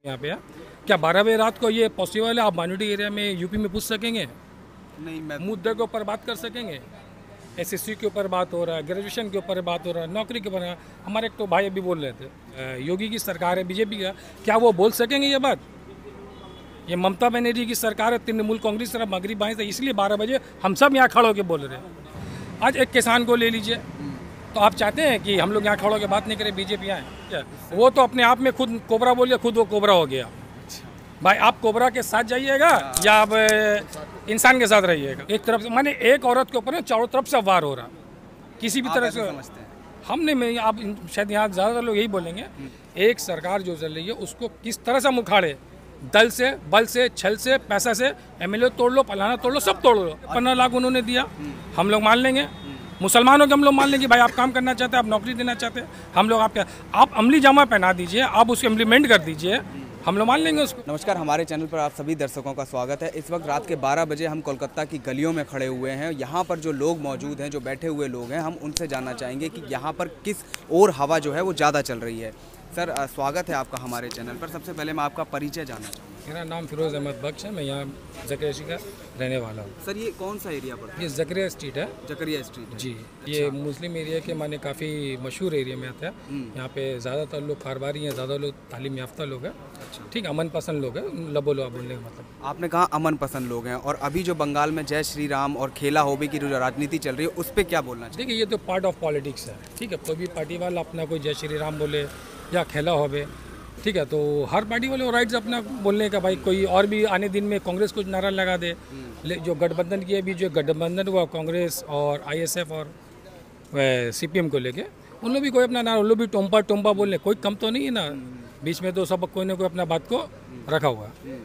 यहाँ पे क्या 12 बजे रात को ये पॉसिबल है? आप माइनॉरिटी एरिया में यूपी में पूछ सकेंगे? नहीं, मैं मुद्दे के ऊपर बात कर सकेंगे? एसएससी के ऊपर बात हो रहा है, ग्रेजुएशन के ऊपर बात हो रहा है, नौकरी के ऊपर। हमारे एक तो भाई अभी बोल रहे थे योगी की सरकार है, बीजेपी का, क्या वो बोल सकेंगे ये बात? ये ममता बनर्जी की सरकार है, तृणमूल कांग्रेस तरफ मगरब बाएं से, इसलिए 12 बजे हम सब यहाँ खड़े होकर बोल रहे हैं। आज एक किसान को ले लीजिए, तो आप चाहते हैं कि हम लोग यहाँ खड़े होकर बात नहीं करें, बीजेपी आए क्या? वो तो अपने आप में खुद कोबरा बोल गया, खुद वो कोबरा हो गया। भाई आप कोबरा के साथ जाइएगा या आप इंसान के साथ रहिएगा? एक तरफ से माने एक औरत के ऊपर ना चारों तरफ से वार हो रहा, किसी भी तरह से समझते हैं। हमने में आप शायद यहाँ ज़्यादातर लोग यही बोलेंगे, एक सरकार जो चल रही है उसको किस तरह से मुखाड़े, दल से, बल से, छल से, पैसा से, एमएलए तोड़ लो, फलाना तोड़ लो, सब तोड़ लो। 15 लाख उन्होंने दिया, हम लोग मान लेंगे। मुसलमानों के हम लोग मान लेंगे, भाई आप काम करना चाहते हैं, आप नौकरी देना चाहते हैं, हम लोग आप अमली जामा पहना दीजिए, आप उसको इम्प्लीमेंट कर दीजिए, हम लोग मान लेंगे उसको। नमस्कार, हमारे चैनल पर आप सभी दर्शकों का स्वागत है। इस वक्त रात के 12 बजे हम कोलकाता की गलियों में खड़े हुए हैं। यहाँ पर जो लोग मौजूद हैं, जो बैठे हुए लोग हैं, हम उनसे जानना चाहेंगे कि यहाँ पर किस और हवा जो है वो ज़्यादा चल रही है। सर, स्वागत है आपका हमारे चैनल पर। सबसे पहले मैं आपका परिचय जानना चाहूँगा। मेरा नाम फिरोज़ अहमद बख्श है, मैं यहाँ जकरिया स्ट्रीट का रहने वाला हूँ। सर, ये कौन सा एरिया पड़ता है? ये जकरिया स्ट्रीट है। जकरिया स्ट्रीट है। जी, ये मुस्लिम एरिया के माने काफ़ी मशहूर एरिया में आता है। यहाँ पे ज़्यादातर लोग कारोबारी हैं, ज़्यादा लोग तालीम याफ्ता लोग हैं। अच्छा, ठीक, अमन पसंद लोग हैं, लबो लो बोलने का मतलब। आपने कहा अमन पसंद लोग हैं, और अभी जो बंगाल में जय श्री राम और खेला होबी की जो राजनीति चल रही है, उस पर क्या बोलना चाहिए? देखिए, ये तो पार्ट ऑफ पॉलिटिक्स है, ठीक है। कोई भी पार्टी वाला अपना कोई जय श्री राम बोले या खेला होबे, ठीक है, तो हर पार्टी वाले राइट्स अपना बोलने का। भाई कोई और भी आने दिन में कांग्रेस कुछ नारा लगा दे, जो गठबंधन की अभी जो गठबंधन हुआ कांग्रेस और आईएसएफ और सीपीएम को लेके, उन लोग भी कोई अपना नारा, उन लोग भी टोम्पा टोम्पा बोलने, कोई कम तो नहीं है ना। बीच में तो सब कोई ना कोई अपना बात को रखा हुआ है।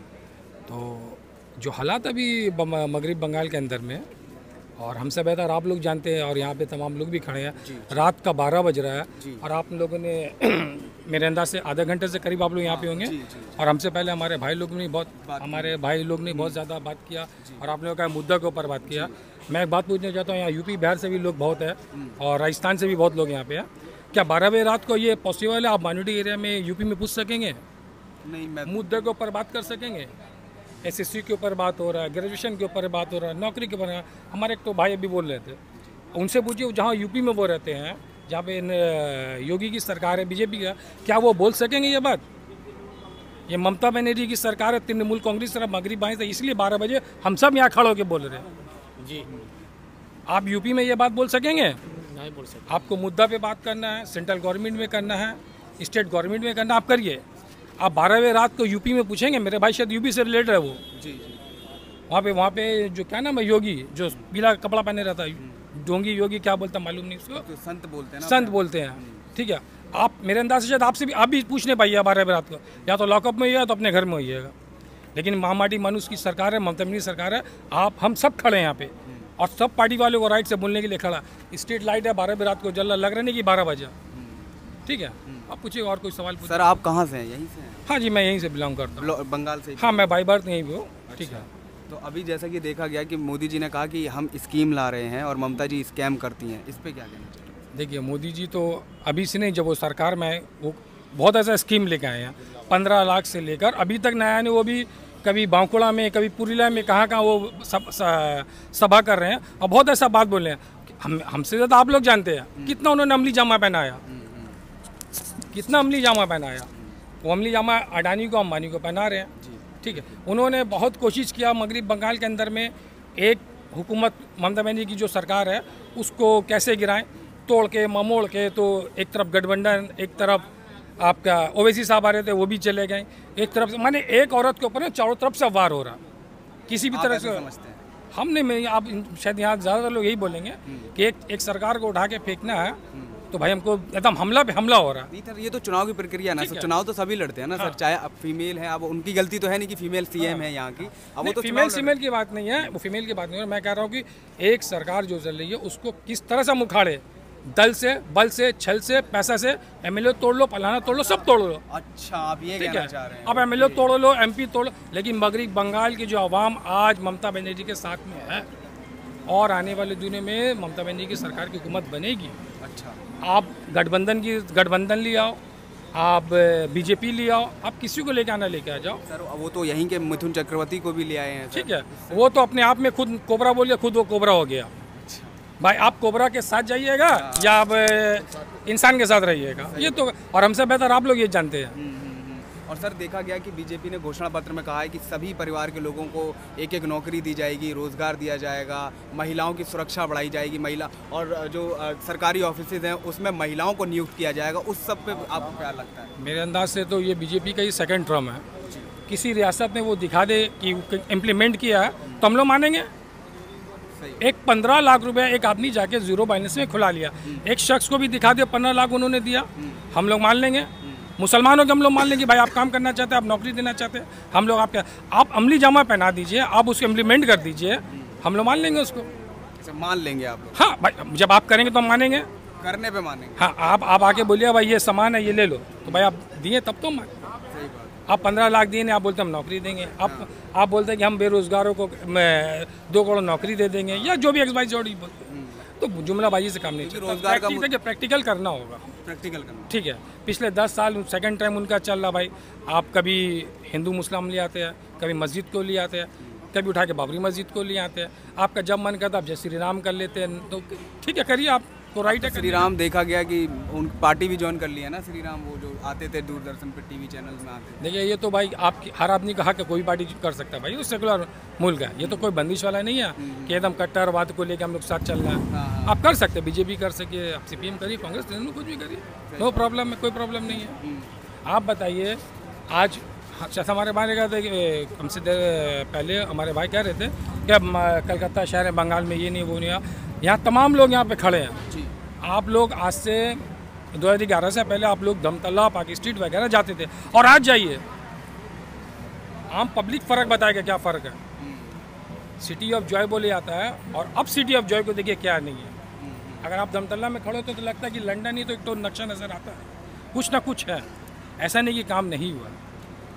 तो जो हालात अभी मगरब बंगाल के अंदर में, और हमसे बेहतर आप लोग जानते हैं, और यहाँ पे तमाम लोग भी खड़े हैं, रात का 12 बज रहा है, और आप लोगों ने मेरे अंदाज से आधे घंटे से करीब आप लोग यहाँ पे होंगे। और हमसे पहले हमारे भाई लोग ने बहुत ज़्यादा बात किया, और आप लोगों का मुद्दा के ऊपर बात किया। मैं एक बात पूछना चाहता हूँ, यहाँ यूपी बिहार से भी लोग बहुत है, और राजस्थान से भी बहुत लोग यहाँ पे हैं। क्या 12 बजे रात को ये पॉसिबल है? आप माइनॉरिटी एरिया में यूपी में पूछ सकेंगे? नहीं, मैं मुद्दे के ऊपर बात कर सकेंगे? एसएससी के ऊपर बात हो रहा है, ग्रेजुएशन के ऊपर बात हो रहा है, नौकरी के ऊपर। हमारे एक तो भाई अभी बोल रहे थे, उनसे पूछिए जहाँ यूपी में वो रहते हैं, जहाँ पे योगी की सरकार है, बीजेपी का, क्या वो बोल सकेंगे ये बात? ये ममता बनर्जी की सरकार है, तृणमूल कांग्रेस तरफ मगरब बाएं से, इसलिए 12 बजे हम सब यहाँ खड़े होकर बोल रहे हैं। जी, आप यूपी में ये बात बोल सकेंगे? नहीं बोल सकते। आपको मुद्दा पे बात करना है, सेंट्रल गवर्नमेंट में करना है, स्टेट गवर्नमेंट में करना, आप करिए। आप 12 बजे रात को यूपी में पूछेंगे, मेरे भाई शायद यूपी से रिलेटेड है वो। जी। वहाँ पे जो क्या नाम है, योगी जो पीला कपड़ा पहने रहता है, डोंगी योगी क्या बोलता मालूम नहीं उसको, तो संत बोलते हैं ना, संत बोलते हैं, ठीक है। आप मेरे अंदाज से शायद आप भी पूछ नहीं पाइए 12 बजे रात को, या तो लॉकअप में होइएगा तो अपने घर में होइएगा। लेकिन महामाटी मनुष्य की सरकार है, ममता बनर्जी सरकार है, हम सब खड़े हैं यहाँ पे, और सब पार्टी वाले को राइट से बोलने के लिए खड़ा। स्ट्रीट लाइट है, 12 बजे रात को जल लग रहा नहीं कि 12 बजे, ठीक है। आप पूछिए और कोई सवाल पूछिए। सर, आप कहाँ से हैं? यहीं से हैं? हाँ जी, मैं यहीं से बिलोंग करता हूँ, बंगाल से। हाँ, मैं बाई बर्थ यहीं भी हूँ, ठीक है। तो अभी जैसा कि देखा गया कि मोदी जी ने कहा कि हम स्कीम ला रहे हैं और ममता जी स्कैम करती हैं, इस पे क्या कहना चाहिए? देखिए, मोदी जी तो अभी से नहीं, जब वो सरकार में वो बहुत ऐसा स्कीम लेके आए हैं, 15 लाख से लेकर अभी तक नया ने, वो भी कभी बांकुड़ा में, कभी पुरीला में, कहाँ वो सभा कर रहे हैं, और बहुत ऐसा बात बोल रहे हैं। हमसे ज़्यादा आप लोग जानते हैं कितना उन्होंने अमली जामा पहनाया, कितना अमली जामा पहनाया। वो अमली जामा अडानी को, अंबानी को पहना रहे हैं, ठीक है। उन्होंने बहुत कोशिश किया मगरब बंगाल के अंदर में एक हुकूमत ममता बनर्जी की जो सरकार है उसको कैसे गिराएं, तोड़ के ममोड़ के। तो एक तरफ गठबंधन, एक तरफ आपका ओवैसी साहब आ रहे थे, वो भी चले गए। एक तरफ से माने एक औरत के ऊपर ना चारों तरफ से वार हो रहा, किसी भी तरह से। हमने में आप शायद यहाँ ज़्यादातर लोग यही बोलेंगे कि एक सरकार को उठा के फेंकना है, तो भाई हमको एकदम हमला पे हमला हो रहा है। सर, ये तो चुनाव की प्रक्रिया ना, चुनाव तो सभी लड़ते हैं ना। हाँ। सर, चाहे अब फीमेल है, अब उनकी गलती तो है नहीं कि फीमेल सीएम है यहाँ की। अब वो तो फीमेल की बात नहीं है, वो फीमेल की बात नहीं है। मैं कह रहा हूँ कि एक सरकार जो चल रही है उसको किस तरह से मुखाड़े, दल से, बल से, छल से, पैसा से, एमएलए तोड़ लो, फलाना तोड़ लो, सब तोड़ लो। अच्छा, आप ये कहना चाह रहे हैं? अब एमएलए तोड़ लो, एमपी तोड़ लो, लेकिन मगरब बंगाल की जो आवाम आज ममता बनर्जी के साथ में है, और आने वाले दिनों में ममता बनर्जी की सरकार की हुकूमत बनेगी। अच्छा, आप गठबंधन ले आओ, आप बीजेपी ले आओ, आप किसी को लेके आना लेके आ जाओ। सर वो तो यहीं के मिथुन चक्रवर्ती को भी ले आए हैं सर। ठीक है, वो तो अपने आप में खुद कोबरा बोलिए, खुद वो कोबरा हो गया। भाई आप कोबरा के साथ जाइएगा या आप इंसान के साथ रहिएगा, ये तो, और हमसे बेहतर आप लोग ये जानते हैं। और सर देखा गया कि बीजेपी ने घोषणा पत्र में कहा है कि सभी परिवार के लोगों को एक एक नौकरी दी जाएगी, रोजगार दिया जाएगा, महिलाओं की सुरक्षा बढ़ाई जाएगी, महिला और जो सरकारी ऑफिसेज हैं उसमें महिलाओं को नियुक्त किया जाएगा। उस सब पे आपको क्या लगता है? मेरे अंदाज से तो ये बीजेपी का ही सेकंड टर्म है। किसी रियासत में वो दिखा दे कि इम्प्लीमेंट किया है तो हम लोग मानेंगे। एक 15 लाख रुपया एक आदमी जाके जीरो बैलेंस में खुला लिया, एक शख्स को भी दिखा दे 15 लाख उन्होंने दिया, हम लोग मान लेंगे। मुसलमानों के हम लोग मान लेंगे भाई आप काम करना चाहते हैं, आप नौकरी देना चाहते हैं, हम लोग आप अमली जामा पहना दीजिए, आप उसको इम्प्लीमेंट कर दीजिए, हम लोग मान लेंगे उसको। अच्छा, मान लेंगे आप लोग? हाँ भाई, जब आप करेंगे तो हम मानेंगे, करने पे मानेंगे। हाँ, आप आके बोलिए भाई ये सामान है ये ले लो, तो भाई आप दिए तब तो मान। आप 15 लाख दिए नहीं, आप बोलते हम नौकरी देंगे, आप बोलते हैं कि हम बेरोजगारों को 2 करोड़ नौकरी दे देंगे, या जो भी XYZ जोड़ी बोलते हैं, तो जुमलाबाजी से काम नहीं चलता। रोजगार का प्रैक्टिकल करना होगा, प्रैक्टिकल करना। ठीक है। पिछले 10 साल सेकंड टाइम उनका चल रहा भाई, आप कभी हिंदू मुस्लिम ले आते हैं, कभी मस्जिद को ले आते हैं, कभी उठा के बाबरी मस्जिद को ले आते हैं। आपका जब मन करता आप जय श्री राम कर लेते हैं, तो ठीक है करिए, आप तो राइट है। श्री राम देखा गया कि उन पार्टी भी ज्वाइन कर लिया ना श्री राम, वो जो आते थे दूरदर्शन पे टीवी चैनल्स में आते थे। देखिए ये तो भाई आपकी हर आदमी का हक है, कोई पार्टी कर सकता है भाई, ये सेकुलर मुल्क है, ये तो कोई बंदिश वाला नहीं है कि एकदम कट्टरवाद को लेकर हम लोग साथ चल रहे हैं। आप कर सकते हैं, बीजेपी कर सकिए, आप CPM करिए, कांग्रेस कुछ भी करिए, नो प्रॉब्लम है, कोई प्रॉब्लम नहीं है। आप बताइए, आज हमारे भाई हमसे पहले हमारे भाई कह रहे थे कि अब कलकत्ता शहर है, बंगाल में ये नहीं वो नहीं, यहाँ तमाम लोग यहाँ पे खड़े हैं। आप लोग आज से 2011 से पहले आप लोग धमतला, पार्क स्ट्रीट वगैरह जाते थे, और आज जाइए, आम पब्लिक फ़र्क बताएगा क्या फ़र्क है। सिटी ऑफ जॉय बोले आता है, और अब सिटी ऑफ जॉय को देखिए क्या नहीं है। अगर आप धमतला में खड़े हो तो लगता है कि लंदन ही, तो एक तो नक्शा नज़र आता है, कुछ ना कुछ है, ऐसा नहीं कि काम नहीं हुआ।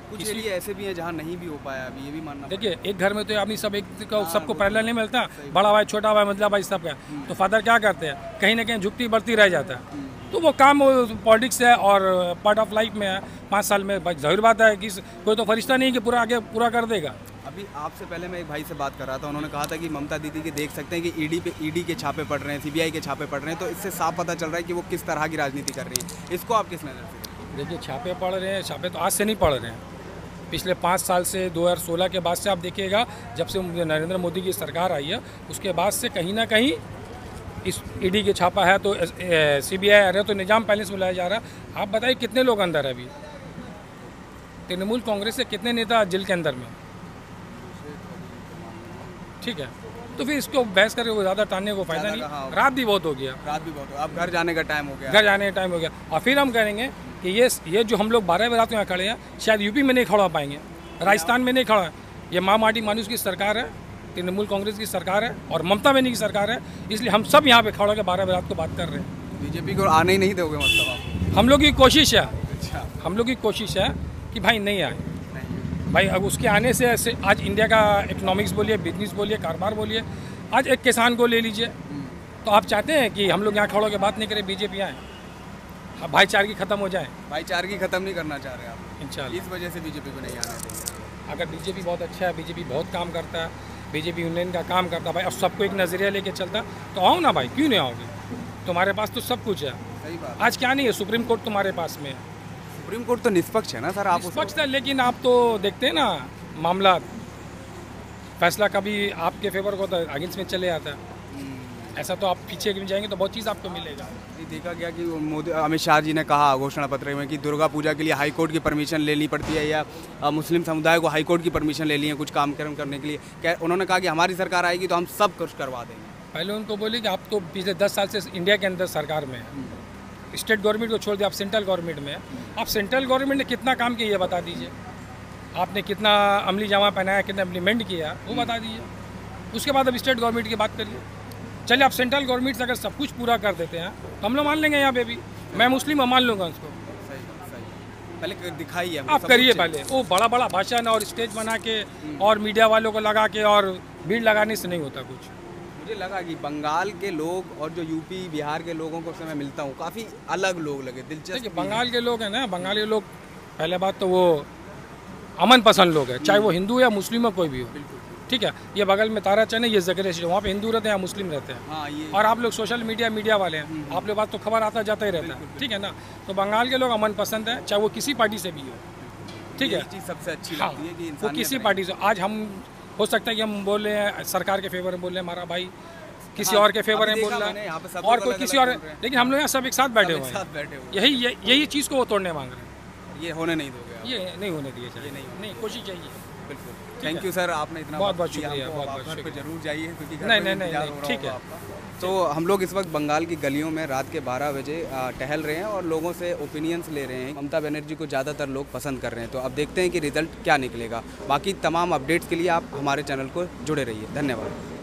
कुछ एरिया ऐसे भी है जहाँ नहीं भी हो पाया अभी, ये भी मानना। देखिए एक घर में तो आदमी सब एक सबको पैरेलल नहीं मिलता, बड़ा भाई छोटा भाई मतलब भाई सबका, तो फादर क्या करते हैं, कहीं ना कहीं झुकती बढ़ती रह जाता है। तो वो काम पॉलिटिक्स है और पार्ट ऑफ लाइफ में है। 5 साल में भाई जाहिर बात है कि कोई तो फरिश्ता नहीं कि पूरा आगे पूरा कर देगा। अभी आपसे पहले मैं एक भाई से बात कर रहा था, उन्होंने कहा था कि ममता दीदी के देख सकते हैं कि ईडी के छापे पड़ रहे हैं, CBI के छापे पड़ रहे हैं, तो इससे साफ पता चल रहा है कि वो किस तरह की राजनीति कर रही है। इसको आप किस नज़र से? देखिए छापे पड़ रहे हैं, छापे तो आज से नहीं पड़ रहे हैं, पिछले 5 साल से 2016 के बाद से आप देखिएगा, जब से नरेंद्र मोदी की सरकार आई है उसके बाद से कहीं ना कहीं इस ईडी के छापा है, तो CBI आ रहा है, तो निजाम पैलेस बुलाया जा रहा है। आप बताइए कितने लोग अंदर है अभी, तृणमूल कांग्रेस से कितने नेता जेल के अंदर में, ठीक है। तो फिर इसको बहस करके वो ज़्यादा टालने को फायदा नहीं। रात भी बहुत हो गया, अब घर जाने का टाइम हो गया, घर जाने का टाइम हो गया। और फिर हम कहेंगे कि ये जो हम लोग 12 बजे रात में यहाँ खड़े हैं, शायद यूपी में नहीं खड़ा पाएंगे, राजस्थान में नहीं खड़ा। ये माटी मानुष की सरकार है, तृणमूल कांग्रेस की सरकार है, और ममता बनर्जी की सरकार है, इसलिए हम सब यहाँ पे खड़ा होकर 12 बजे रात को बात कर रहे हैं। बीजेपी को आने ही नहीं दोगे मतलब आप? हम लोग की कोशिश है, अच्छा, हम लोग की कोशिश है कि भाई नहीं आए भाई। अब उसके आने से ऐसे आज इंडिया का इकोनॉमिक्स बोलिए, बिजनेस बोलिए, कारोबार बोलिए, आज एक किसान को ले लीजिए, तो आप चाहते हैं कि हम लोग यहाँ खड़ों के बात नहीं करें, बीजेपी आए, भाईचारगी खत्म हो जाए? भाईचारगी खत्म नहीं करना चाह रहे आप इंशाल्लाह। इस वजह से बीजेपी को नहीं आना चाहिए। अगर बीजेपी बहुत अच्छा है, बीजेपी बहुत काम करता है, बीजेपी यूनियन का काम करता है भाई, और सबको एक नज़रिया लेके चलता, तो आओ ना भाई, क्यों नहीं आओगे? तुम्हारे पास तो सब कुछ है। सही बात। आज क्या नहीं है, सुप्रीम कोर्ट तुम्हारे पास में है। सुप्रीम कोर्ट तो निष्पक्ष है ना सर, आप निष्पक्ष है, लेकिन आप तो देखते हैं ना मामला, फैसला कभी आपके फेवर को तो अगेंस्ट में चले आता है। ऐसा तो आप पीछे जाएंगे तो बहुत चीज़ आपको मिलेगा। देखा गया कि मोदी अमित शाह जी ने कहा घोषणा पत्र में कि दुर्गा पूजा के लिए हाई कोर्ट की परमिशन लेनी पड़ती है, या मुस्लिम समुदाय को हाई कोर्ट की परमिशन ले ली है कुछ काम करने के लिए। उन्होंने कहा कि हमारी सरकार आएगी तो हम सब कुछ करवा देंगे। पहले उनको बोले कि आप तो पिछले 10 साल से इंडिया के अंदर सरकार में है, स्टेट गवर्नमेंट को छोड़ दिया, आप सेंट्रल गवर्नमेंट में है। आप सेंट्रल गवर्नमेंट ने कितना काम किया ये बता दीजिए, आपने कितना अमली जामा पहनाया, कितना इम्प्लीमेंट किया वो बता दीजिए। उसके बाद अब स्टेट गवर्नमेंट की बात करिए। चलिए आप सेंट्रल गवर्नमेंट से अगर सब कुछ पूरा कर देते हैं तो हम लोग मान लेंगे यहाँ पे भी, मैं मुस्लिम मान लूँगा उसको। पहले दिखाइए, आप करिए पहले, वो बड़ा बड़ा भाषण और स्टेज बना के और मीडिया वालों को लगा के और भीड़ लगाने से नहीं होता कुछ। मुझे लगा कि बंगाल के लोग और जो यूपी बिहार के लोगों को से मैं मिलता हूँ काफ़ी अलग लोग लगे, दिलचस्प। देखिए बंगाल के लोग हैं ना, बंगाली लोग पहले बात तो वो अमन पसंद लोग हैं, चाहे वो हिंदू या मुस्लिम हो कोई भी हो, ठीक है। ये बगल में ताराचंद है, ये जगह वहाँ पे हिंदू रहते हैं या मुस्लिम रहते हैं। हाँ, ये और आप लोग सोशल मीडिया वाले हैं, आप लोग बात तो खबर आता जाता ही रहता है, ठीक है ना। तो बंगाल के लोग अमन पसंद है, चाहे वो किसी पार्टी से भी हो, ठीक है। ये चीज़ सबसे अच्छी हाँ, लगती है कि वो इंसानियत किसी रहे। पार्टी से, आज हम हो सकता है कि हम बोल रहे हैं सरकार के फेवर में बोल रहे हैं, हमारा भाई किसी हाँ, और के फेवर अभी में बोल देखा रहा मैंने, यहाँ पे सब है, और लोग कोई अलग किसी अलग और, बोल रहे हैं। लेकिन हम लोग यहाँ सब एक साथ बैठे सब हुए एक हैं। साथ बैठे हुए यही चीज़ को वो तोड़ने मांग रहे हैं, ये होने नहीं दोगे आप। ये नहीं होने दिए चाहिए, ये नहीं कोशिश चाहिए। बिल्कुल। है। थैंक यू सर, आपने इतना बहुत वक्त बहुत दिया शुक्रिया, हमको। बहुत आप बहुत घर पे शुक्रिया। जरूर जाइए क्योंकि घर नहीं, पे नहीं, इंतजार नहीं, हो रहा ठीक होगा है। आपका। तो हम लोग इस वक्त बंगाल की गलियों में रात के 12 बजे टहल रहे हैं और लोगों से ओपिनियंस ले रहे हैं। ममता बनर्जी को ज़्यादातर लोग पसंद कर रहे हैं, तो अब देखते हैं कि रिजल्ट क्या निकलेगा। बाकी तमाम अपडेट्स के लिए आप हमारे चैनल को जुड़े रहिए। धन्यवाद।